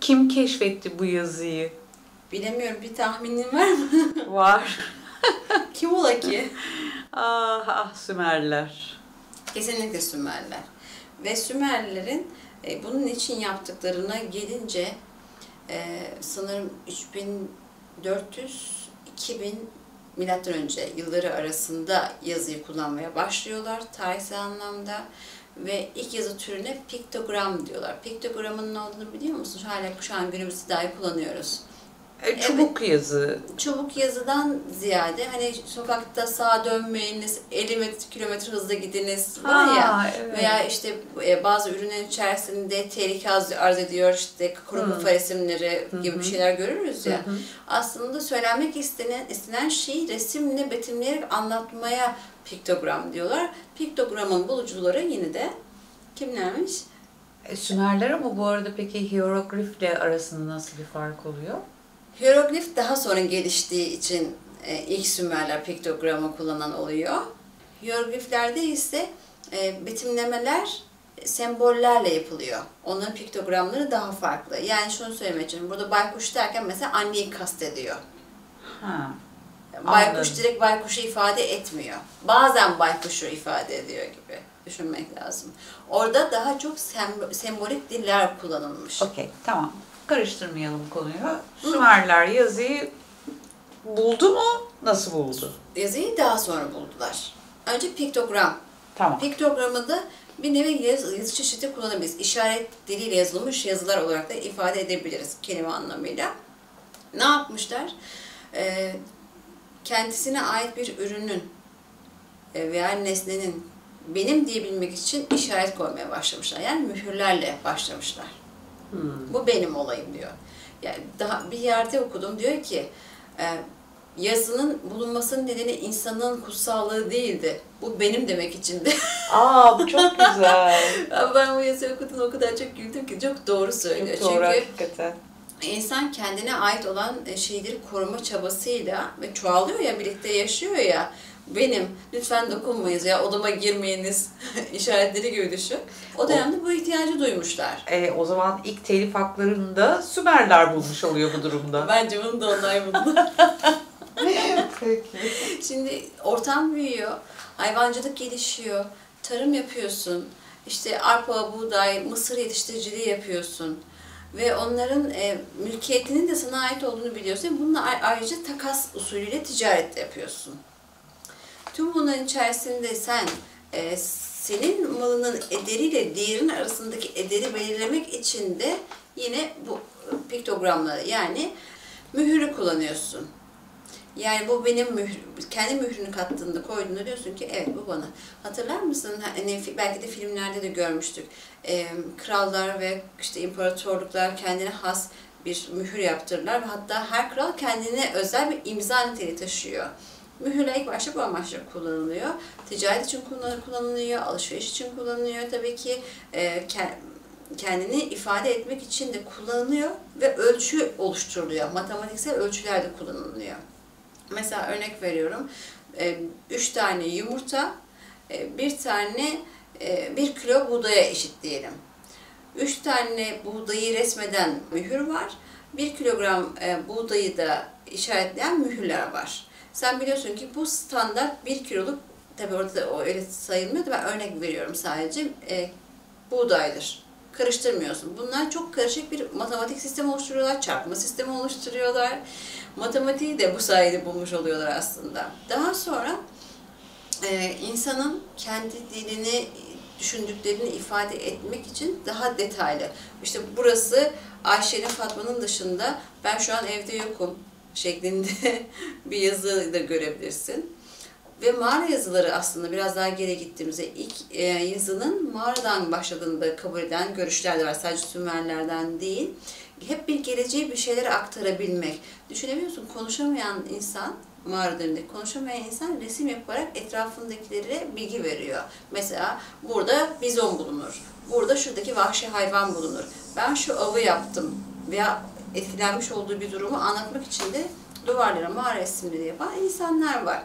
Kim keşfetti bu yazıyı? Bilemiyorum, bir tahminin var mı? Var. Kim ola ki? Ah ah Sümerler. Kesinlikle Sümerler. Ve Sümerlilerin bunun için yaptıklarına gelince sanırım 3400-2000 milattan önce yılları arasında yazıyı kullanmaya başlıyorlar tarihsel anlamda. Ve ilk yazı türüne piktogram diyorlar. Piktogramın ne olduğunu biliyor musun? Hala şu an günümüzde dahi kullanıyoruz. Çubuk yazı. Çubuk yazıdan ziyade hani sokakta sağa dönmeyiniz, 50 kilometre hızla gidiniz var ya, evet. Veya işte bazı ürünlerin içerisinde tehlike arz ediyor, işte kuru kafa resimleri gibi bir şeyler görürüz ya. Aslında söylenmek istenen şeyi resimle betimleyerek anlatmaya piktogram diyorlar. Piktogramın bulucuları yine de kimlermiş? Sümerler, ama bu arada peki hieroglifle arasında nasıl bir fark oluyor? Hieroglif daha sonra geliştiği için ilk Sümerler piktogramı kullanan oluyor. Hierogliflerde ise betimlemeler sembollerle yapılıyor. Onların piktogramları daha farklı. Yani şunu söylemek için, burada baykuş derken mesela anneyi kastediyor. Ha, baykuş anladım. direkt baykuşu ifade etmiyor. Bazen baykuşu ifade ediyor gibi düşünmek lazım. Orada daha çok sembolik diller kullanılmış. Okey, tamam. Karıştırmayalım konuyu. Sümerler yazıyı buldu mu? Nasıl buldu? Yazıyı daha sonra buldular. Önce piktogram. Tamam. Piktogramı da bir nevi yazı çeşidi kullanabiliriz. İşaret diliyle yazılmış yazılar olarak da ifade edebiliriz kelime anlamıyla. Ne yapmışlar? Kendisine ait bir ürünün veya nesnenin benim diyebilmek için işaret koymaya başlamışlar. Yani mühürlerle başlamışlar. Bu benim olayım diyor. Yani daha bir yerde okudum, diyor ki yazının bulunmasının nedeni insanın kutsallığı değildi. Bu benim demek içindi. Aa, bu çok güzel. Ben bu yazıyı okudum, o kadar çok güldüm ki çok doğru söylüyor. Çok doğru, Çünkü hakikaten. insan kendine ait olan şeyleri koruma çabasıyla ve çoğalıyor ya, birlikte yaşıyor ya. Benim, lütfen dokunmayınız ya, odama girmeyiniz işaretleri gibi düşün. O dönemde bu ihtiyacı duymuşlar. O zaman ilk telif haklarını da Sümerler bulmuş oluyor bu durumda. Bence bunu da onlar buldu. Peki. Şimdi ortam büyüyor, hayvancılık gelişiyor, tarım yapıyorsun, işte arpa, buğday, mısır yetiştiriciliği yapıyorsun. Ve onların mülkiyetinin de sana ait olduğunu biliyorsun. Bununla ayrıca takas usulüyle ticaret de yapıyorsun. Tüm bunların içerisinde sen senin malının ederiyle diğerinin arasındaki ederi belirlemek için de yine bu piktogramları, yani mühürü kullanıyorsun. Yani bu benim kendi mührünü kattığında, koyduğunda diyorsun ki evet, bu bana. Hatırlar mısın? Hani belki de filmlerde de görmüştük. Krallar ve işte imparatorluklar kendine has bir mühür yaptırırlar ve hatta her kral kendine özel bir imza niteliği taşıyor. Mühürler ilk başta bu amaçla kullanılıyor. Ticaret için kullanılıyor, alışveriş için kullanılıyor tabii ki. Kendini ifade etmek için de kullanılıyor ve ölçü oluşturuluyor. Matematiksel ölçüler de kullanılıyor. Mesela örnek veriyorum, 3 tane yumurta, 1 kilo buğdaya eşit diyelim. 3 tane buğdayı resmeden mühür var, 1 kilogram buğdayı da işaretleyen mühürler var. Sen biliyorsun ki bu standart 1 kiloluk, tabi orada da öyle sayılmıyor da ben örnek veriyorum sadece, buğdaydır. Karıştırmıyorsun. Bunlar çok karışık bir matematik sistemi oluşturuyorlar, çarpma sistemi oluşturuyorlar. Matematiği de bu sayede bulmuş oluyorlar aslında. Daha sonra insanın kendi dilini, düşündüklerini ifade etmek için daha detaylı. İşte burası Ayşe'nin, Fatma'nın dışında ben şu an evde yokum şeklinde bir yazı da görebilirsin. Ve mağara yazıları aslında biraz daha geri gittiğimizde ilk yazının mağaradan başladığını da kabul eden görüşler de var. Sadece Sümerlerden değil. Hep bir geleceğe bir şeyleri aktarabilmek. Düşünebiliyor musun? Konuşamayan insan, mağara döneminde konuşamayan insan resim yaparak etrafındakilere bilgi veriyor. Mesela burada bizon bulunur. Burada şuradaki vahşi hayvan bulunur. Ben şu avı yaptım veya etkilenmiş olduğu bir durumu anlatmak için de duvarlara mağara resimleri yapan insanlar var.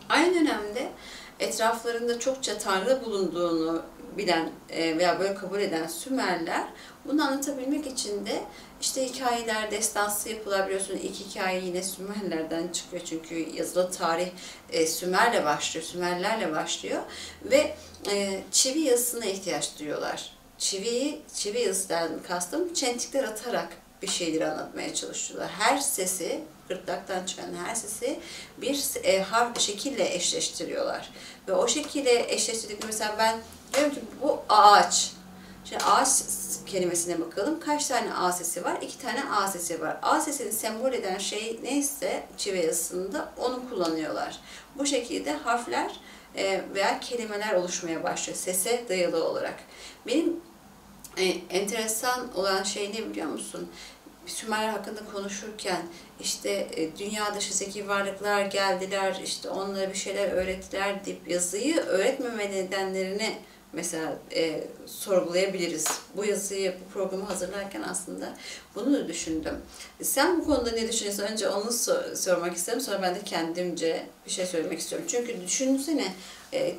Aynı dönemde etraflarında çokça tanrı bulunduğunu bilen veya böyle kabul eden Sümerler bunu anlatabilmek için de İşte hikayeler, destansı yapılar biliyorsun. İlk hikaye yine Sümerlerden çıkıyor çünkü yazılı tarih Sümer'le başlıyor, Sümerlerle başlıyor ve çivi yazısına ihtiyaç duyuyorlar. Çivi yazıdan kastım çentikler atarak bir şeyleri anlatmaya çalışıyorlar. Her sesi, gırtlaktan çıkan her sesi bir şekille eşleştiriyorlar. Ve o şekilde eşleştirdikleri mesela ben diyorum ki bu ağaç. Şimdi ağaç kelimesine bakalım. Kaç tane A sesi var? 2 tane A sesi var. A sesini sembol eden şey neyse çivi yazısında onu kullanıyorlar. Bu şekilde harfler veya kelimeler oluşmaya başlıyor. Sese dayalı olarak. Benim enteresan olan şey ne biliyor musun? Sümerler hakkında konuşurken işte dünya dışı zeki varlıklar geldiler, işte onlara bir şeyler öğrettiler deyip yazıyı öğretmeme nedenlerini mesela sorgulayabiliriz. Bu yazıyı, bu programı hazırlarken aslında bunu da düşündüm. Sen bu konuda ne düşünüyorsun? Önce onu sormak isterim. Sonra ben de kendimce bir şey söylemek istiyorum. Çünkü düşünsene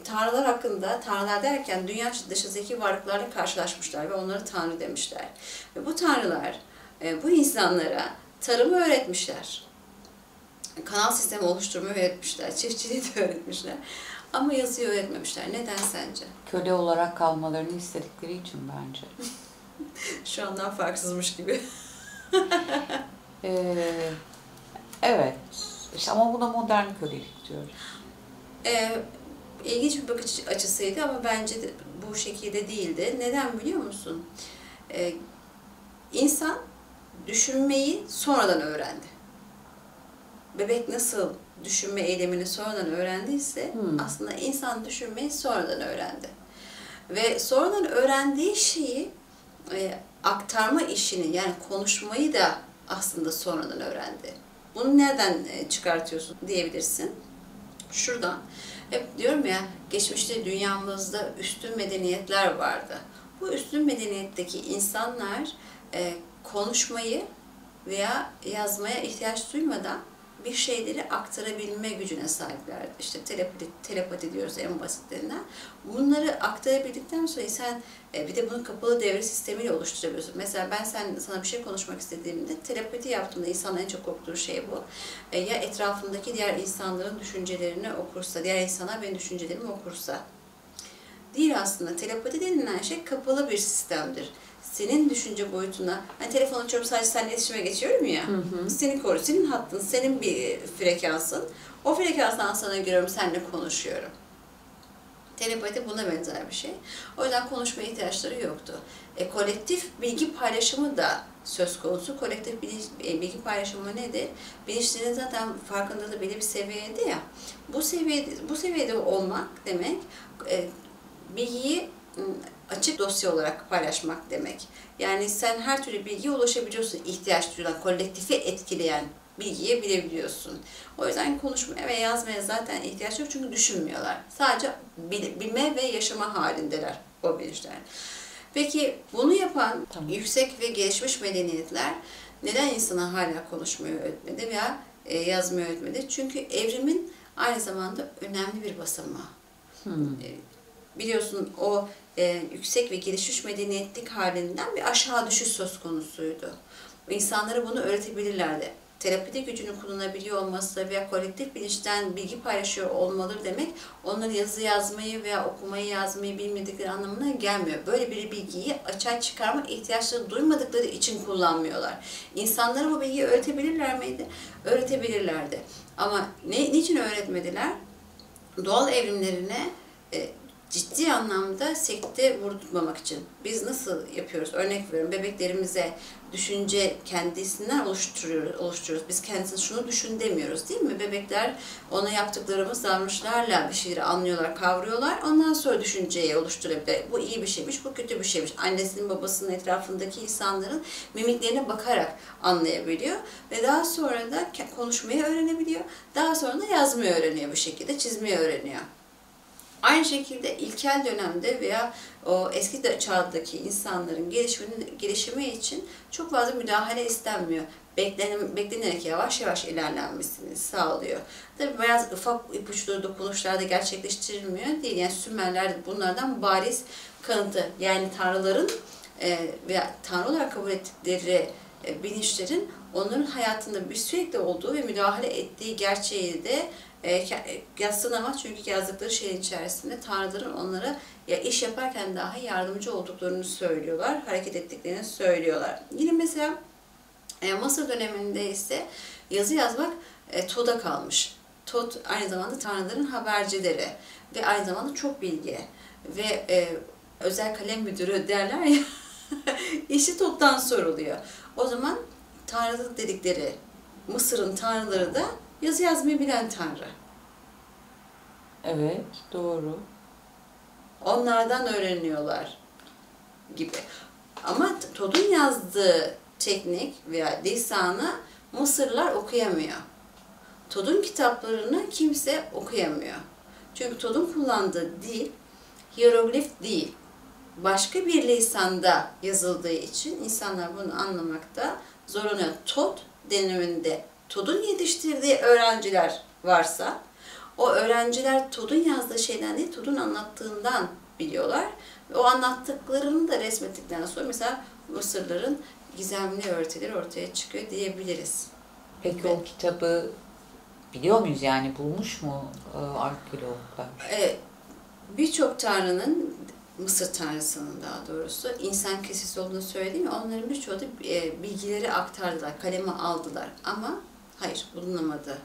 tanrılar hakkında, tanrılar derken dünya dışı zeki varlıklarla karşılaşmışlar ve onları tanrı demişler. Ve bu tanrılar bu insanlara tarımı öğretmişler. Kanal sistemi oluşturmayı öğretmişler. Çiftçiliği de öğretmişler. Ama yazıyı öğretmemişler. Neden sence? Köle olarak kalmalarını istedikleri için bence. Şu andan farksızmış gibi. Evet. İşte ama buna modern kölelik diyoruz. İlginç bir bakış açısıydı ama bence de bu şekilde değildi. Neden biliyor musun? İnsan düşünmeyi sonradan öğrendi. Bebek nasıl düşünme eylemini sonradan öğrendiyse aslında insan düşünmeyi sonradan öğrendi. Ve sonradan öğrendiği şeyi aktarma işini yani konuşmayı da aslında sonradan öğrendi. Bunu nereden çıkartıyorsun diyebilirsin. Şuradan. Hep diyorum ya geçmişte dünyamızda üstün medeniyetler vardı. Bu üstün medeniyetteki insanlar konuşmayı veya yazmaya ihtiyaç duymadan bir şeyleri aktarabilme gücüne sahiplerdi. İşte telepati diyoruz en basitlerinden. Bunları aktarabildikten sonra sen bir de bunu kapalı devre sistemiyle oluşturabiliyorsun. Mesela ben sana bir şey konuşmak istediğimde telepati yaptığımda insanın en çok korktuğu şey bu. Ya etrafındaki diğer insanların düşüncelerini okursa, diğer insanlar benim düşüncelerimi okursa. Değil aslında. Telepati denilen şey kapalı bir sistemdir. Senin düşünce boyutuna, hani telefon açıyorum sadece seninle iletişime geçiyorum ya, seni koruyor, senin hattın, senin bir frekansın. O frekanstan sana giriyorum, seninle konuşuyorum. Telepati buna benzer bir şey. O yüzden konuşmaya ihtiyaçları yoktu. Kolektif bilgi paylaşımı da söz konusu. Kolektif bilgi paylaşımı nedir? Bilinçlerin zaten farkındalığı belli bir seviyede ya. Bu seviyede olmak demek bilgiyi açık dosya olarak paylaşmak demek. Yani sen her türlü bilgiye ulaşabiliyorsun. İhtiyaç duyulan, kolektifi etkileyen bilgiye bilebiliyorsun. O yüzden konuşmaya ve yazmaya zaten ihtiyaç yok çünkü düşünmüyorlar. Sadece bilme ve yaşama halindeler o bilinçler. Peki bunu yapan yüksek ve gelişmiş medeniyetler neden insana hala konuşmayı öğretmedi veya yazmayı öğretmedi? Çünkü evrimin aynı zamanda önemli bir basamağı. Biliyorsun o yüksek ve gelişmiş medeniyetlik halinden bir aşağı düşüş söz konusuydu. İnsanlara bunu öğretebilirlerdi. Telepati gücünü kullanabiliyor olması veya kolektif bilinçten bilgi paylaşıyor olmaları demek onları yazı yazmayı veya okumayı yazmayı bilmedikleri anlamına gelmiyor. Böyle bir bilgiyi açığa çıkarma ihtiyaçları duymadıkları için kullanmıyorlar. İnsanlara bu bilgiyi öğretebilirler miydi? Öğretebilirlerdi. Ama niçin öğretmediler? Doğal evrimlerine ciddi anlamda sekte vurdurtmamak için. Biz nasıl yapıyoruz? Örnek veriyorum, bebeklerimize düşünce kendisinden oluşturuyoruz. Biz kendisine şunu düşün demiyoruz değil mi? Bebekler ona yaptıklarımız davranışlarla bir şeyleri anlıyorlar, kavruyorlar. Ondan sonra düşünceyi oluşturabilir. Bu iyi bir şeymiş, bu kötü bir şeymiş. Annesinin, babasının, etrafındaki insanların mimiklerine bakarak anlayabiliyor. Ve daha sonra da konuşmayı öğrenebiliyor. Daha sonra da yazmayı öğreniyor bu şekilde, çizmeyi öğreniyor. Aynı şekilde ilkel dönemde veya o eski çağdaki insanların gelişimi için çok fazla müdahale istenmiyor. Beklenerek yavaş yavaş ilerlenmesini sağlıyor. Tabii biraz ufak ipuçları dokunuşlarda gerçekleştirilmiyor değil. Yani Sümerler bunlardan bariz kanıtı. Yani tanrıların veya tanrı olarak kabul ettikleri bilinçlerin onların hayatında bir sürekli olduğu ve müdahale ettiği gerçeği de yadsınamaz. Çünkü yazdıkları şeyin içerisinde Tanrıların onlara ya iş yaparken dahi yardımcı olduklarını söylüyorlar, hareket ettiklerini söylüyorlar. Yine mesela Mısır döneminde ise yazı yazmak Tod'a kalmış. Tod aynı zamanda Tanrıların habercileri ve aynı zamanda çok bilgi ve özel kalem müdürü derler ya işi Tod'dan soruluyor. O zaman Tanrı dedikleri Mısır'ın tanrıları da yazı yazmayı bilen tanrı. Evet, doğru. Onlardan öğreniyorlar gibi. Ama Tod'un yazdığı teknik veya lisanı Mısırlılar okuyamıyor. Tod'un kitaplarını kimse okuyamıyor. Çünkü Tod'un kullandığı dil hieroglif değil. Başka bir lisanda yazıldığı için insanlar bunu anlamakta zorlanıyor. Tod döneminde Tod'un yetiştirdiği öğrenciler varsa o öğrenciler Tod'un yazdığı şeyden değil, Tod'un anlattığından biliyorlar. Ve o anlattıklarını da resmettikten sonra mesela Mısırların gizemli öğretileri ortaya çıkıyor diyebiliriz. Peki o kitabı biliyor muyuz yani? Bulmuş mu arkeologlar? Birçok tanrının, Mısır tanrısının daha doğrusu insan kesisi olduğunu söylediğim onların birçoğu da bilgileri aktardılar, kaleme aldılar ama hayır bulunamadı.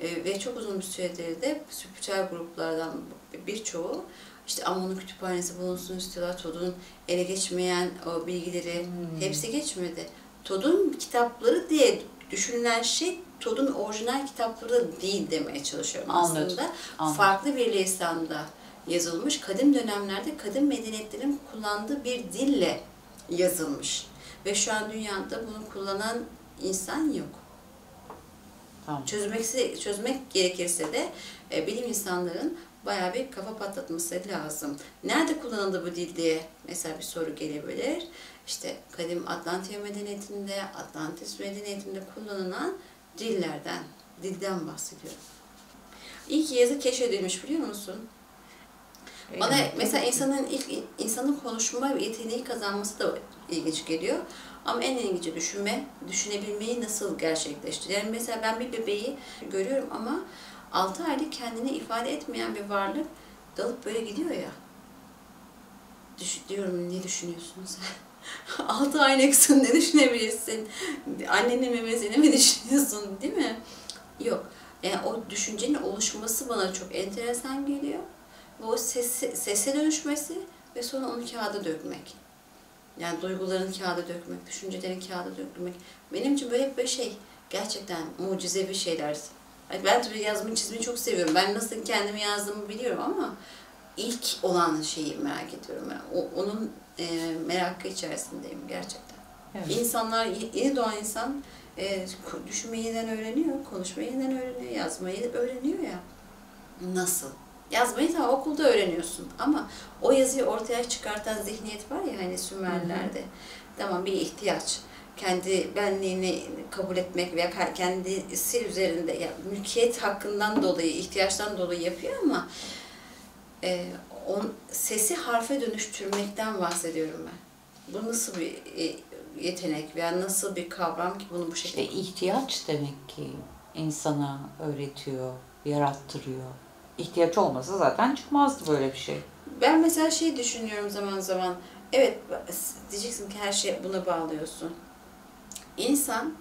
Ve çok uzun bir süredir de spiritüel gruplardan birçoğu işte Amon'un kütüphanesi bulunsun istiyorlar. Tod'un ele geçmeyen o bilgileri hepsi geçmedi. Tod'un kitapları diye düşünülen şey Tod'un orijinal kitapları değil demeye çalışıyorum aslında. Anladım. Farklı bir lisanda yazılmış. Kadim dönemlerde kadim medeniyetlerin kullandığı bir dille yazılmış. Ve şu an dünyada bunu kullanan insan yok. Tamam. Çözmek gerekirse de bilim insanların bayağı bir kafa patlatması lazım. Nerede kullanıldı bu dil diye mesela bir soru gelebilir. İşte kadim Atlantia medeniyetinde, Atlantis medeniyetinde kullanılan dilden bahsediyorum. İlk yazı keşfedilmiş biliyor musun? Bana mesela insanın konuşma yeteneği kazanması da ilginç geliyor. Ama en ilginci düşünebilmeyi nasıl gerçekleştiriyor. Yani mesela ben bir bebeği görüyorum ama 6 aylık kendini ifade etmeyen bir varlık dalıp böyle gidiyor ya. Diyorum ne düşünüyorsun sen? 6 aylıksın ne düşünebilirsin? Annenin memesini mi düşünüyorsun değil mi? Yok. Yani o düşüncenin oluşması bana çok enteresan geliyor. Ve o sese dönüşmesi ve sonra onu kağıda dökmek. Yani duyguların kağıda dökmek, düşüncelerin kağıda dökmek. Benim için böyle bir şey gerçekten mucizevi şeyler. Ben tabii yazmayı, çizmeyi çok seviyorum. Ben nasıl kendimi yazdığımı biliyorum ama ilk olan şeyi merak ediyorum. Yani onun merakı içerisindeyim gerçekten. Evet. İnsanlar, yeni doğan insan düşünmeyi yeniden öğreniyor, konuşmayı yeniden öğreniyor, yazmayı öğreniyor ya. Nasıl? Yazmayı da okulda öğreniyorsun ama o yazıyı ortaya çıkartan zihniyet var ya hani Sümerler'de. Tamam bir ihtiyaç. Kendi benliğini kabul etmek veya kendisi üzerinde yani mülkiyet hakkından dolayı, ihtiyaçtan dolayı yapıyor ama sesi harfe dönüştürmekten bahsediyorum ben. Bu nasıl bir yetenek veya nasıl bir kavram ki bunu bu şekilde... İşte ihtiyaç demek ki insana öğretiyor, yarattırıyor. İhtiyaç olmasa zaten çıkmazdı böyle bir şey. Ben mesela şey düşünüyorum zaman zaman. Evet diyeceksin ki her şey buna bağlıyorsun. İnsan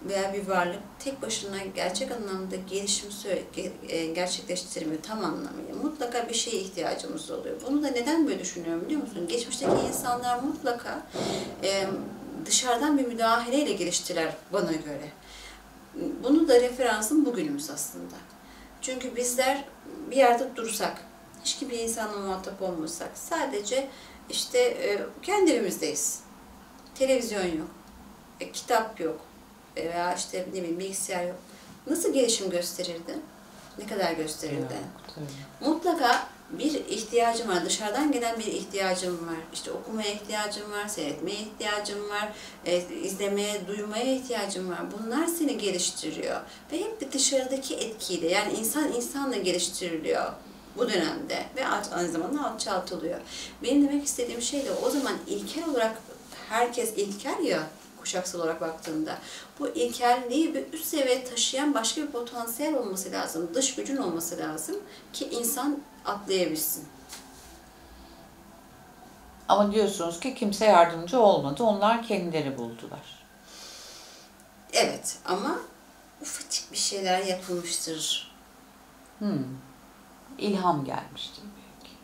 veya bir varlık tek başına gerçek anlamda gelişim gerçekleştirmiyor tam anlamıyla. Mutlaka bir şeye ihtiyacımız oluyor. Bunu da neden böyle düşünüyorum biliyor musun? Geçmişteki insanlar mutlaka dışarıdan bir müdahaleyle geliştiler bana göre. Bunu da referansım bugünümüz aslında. Çünkü bizler bir yerde dursak, hiç bir insanla muhatap olmasak, sadece işte kendi evimizdeyiz. Televizyon yok, kitap yok veya işte ne bileyim bilgisayar yok. Nasıl gelişim gösterirdi? Ne kadar gösterirdi? Yok, mutlaka bir ihtiyacım var, dışarıdan gelen bir ihtiyacım var. İşte okumaya ihtiyacım var, seyretmeye ihtiyacım var, izlemeye, duymaya ihtiyacım var. Bunlar seni geliştiriyor. Ve hep bir dışarıdaki etkiyle, yani insan insanla geliştiriliyor bu dönemde ve aynı zamanda alçaltılıyor. Benim demek istediğim şey de o zaman ilkel olarak herkes ilkel ya, kuşaksal olarak baktığında. Bu ilkelliği bir üst seviyeye taşıyan başka bir potansiyel olması lazım. Dış gücün olması lazım ki insan atlayabilsin. Ama diyorsunuz ki kimse yardımcı olmadı. Onlar kendileri buldular. Evet ama ufacık bir şeyler yapılmıştır. İlham gelmiştir belki.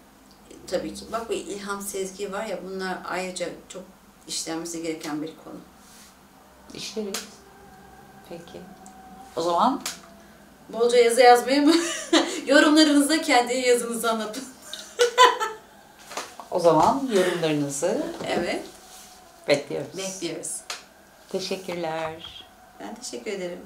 Tabii ki. Bak bu ilham, sezgi var ya, bunlar ayrıca çok işlenmesi gereken bir konu. İşleriz. Peki. O zaman Bolca yazı yazmayı mı? Yorumlarınızda kendi yazınızı anlatın. yorumlarınızı Evet. bekliyoruz. Bekliyoruz. Teşekkürler. Ben teşekkür ederim.